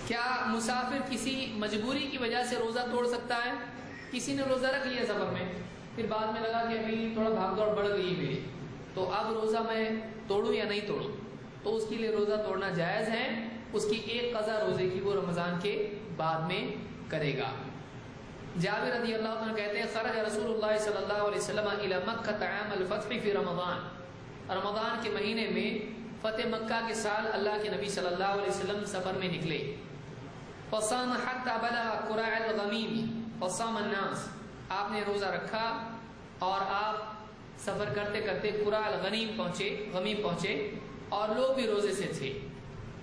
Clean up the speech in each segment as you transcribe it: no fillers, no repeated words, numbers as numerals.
کیا مسافر کسی مجبوری کی وجہ سے روزہ توڑ سکتا ہے؟ کسی نے روزہ رکھ لیا سفر میں، پھر بعد میں لگا کہ ابھی تھوڑا بھاگ دوڑ بڑھ گئی میری، تو اب روزہ میں توڑوں یا نہیں توڑوں، تو اس کے لیے روزہ توڑنا جائز ہے. اس کی ایک قضا روزے کی وہ رمضان کے بعد میں کرے گا. جابر رضی اللہ عنہ کہتے ہیں خرج رسول اللہ صلی اللہ علیہ وسلم الی مکہ عام الفتح فی رمضان. رمضان کے مہینے میں فتح مکہ کے سال اللہ کے نبی صلی اللہ علیہ وسلم سفر میں نکلے. فصام حتى بلغ قراع الغمیم فصام الناس. آپ نے روزہ رکھا اور آپ سفر کرتے کرتے قراع الغمیم پہنچے اور لوگ بھی روزے سے تھے.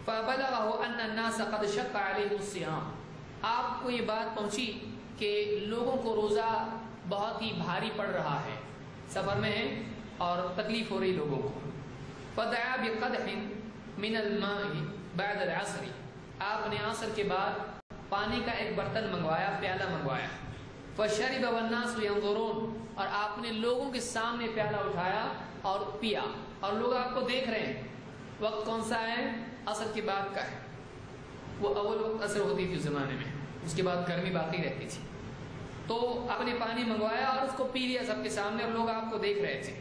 فبلغه ان الناس قد شق عليهم الصيام. آپ کو یہ بات پہنچی کہ لوگوں کو روزہ بہت ہی بھاری پڑ رہا ہے، سفر میں ہیں اور تکلیف ہو رہی لوگوں کو. فدعا بقدح من الماء بعد العصر. آپ نے عصر کے بعد پانی کا ایک برتن منگوایا، پیالہ منگوایا. فشرب والناس ينظرون. اور آپ نے لوگوں کے سامنے پیالہ اٹھایا اور پیا، اور لوگ آپ کو دیکھ رہے ہیں. وقت کون سا ہے؟ عصر کے بعد کا ہے. وہ اول وقت عصر ہوتی تھی اس زمانے میں، اس کے بعد گرمی باقی رہتی تھی. تو آپ نے پانی منگوایا اور اس کو پی لیا سب کے سامنے، اور لوگ آپ کو دیکھ رہے تھے.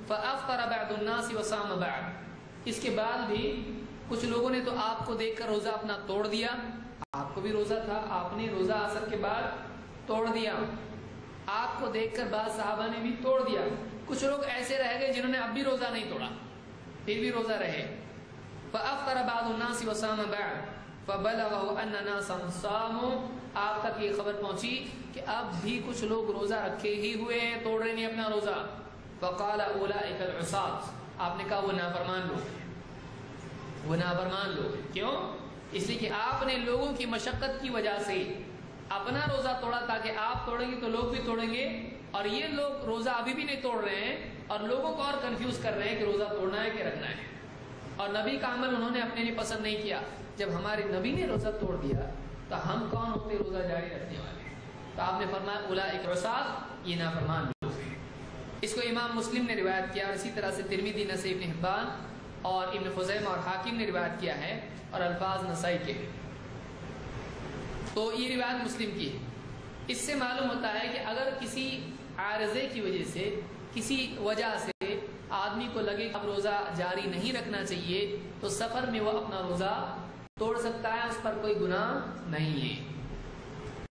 فافطر بعض الناس وصام بعض. اس کے بعد بھی کچھ لوگوں نے تو آپ کو دیکھ کر روزہ اپنا توڑ دیا. آپ کو بھی روزہ تھا، آپ نے روزہ عصر کے بعد توڑ دیا. آپ کو دیکھ کر بعض صحابہ نے بھی توڑ دیا. کچھ لوگ ایسے رہ گئے جنہوں نے اب بھی روزہ نہیں توڑا، پھر بھی روزہ رہے. فافطر بعض الناس وصام بعض فبلغه ان ناسا صاموا. آپ تک یہ خبر پہنچی کہ اب بھی کچھ لوگ روزہ رکھے ہی ہوئے ہیں، توڑ رہے نہیں اپنا روزہ. فقال اولئک العصاة. آپ نے کہا وہ نافرمان لوگ ہیں، وہ نافرمان لوگ ہیں. کیوں؟ اس لیے کہ آپ نے لوگوں کی مشقت کی وجہ سے اپنا روزہ توڑا تاکہ آپ توڑیں گے تو لوگ بھی توڑیں گے، اور یہ لوگ روزہ ابھی بھی نہیں توڑ رہے ہیں اور لوگوں کو اور کنفیوز کر رہے ہیں کہ روزہ توڑنا ہے کہ رکھنا ہے. اور نبی کا عمل انہوں نے اپنے لیے پسند نہیں کیا. جب ہمارے نبی نے روزہ توڑ دیا تو ہم کون ہوتے روزہ جاری رکھنے والے؟ تو آپ نے فرمایا اولئک العصاة، یہ نافرمان لوگ ہیں. اس کو امام مسلم نے روایت کیا، اور اسی طرح سے ترمذی، نسائی، ابن حبان اور ابن خزیمہ اور حاکم نے روایت کیا ہے، اور الفاظ نسائی کے ہیں. تو یہ روایت مسلم کی ہے. اس سے معلوم ہوتا ہے کہ اگر کسی عارضے کی وجہ سے، کسی وجہ سے آدمی کو لگے کہ اب روزہ جاری نہیں رکھنا چاہیے، تو سفر میں وہ اپنا روزہ توڑ سکتا ہے، اس پر کوئی گناہ نہیں ہے.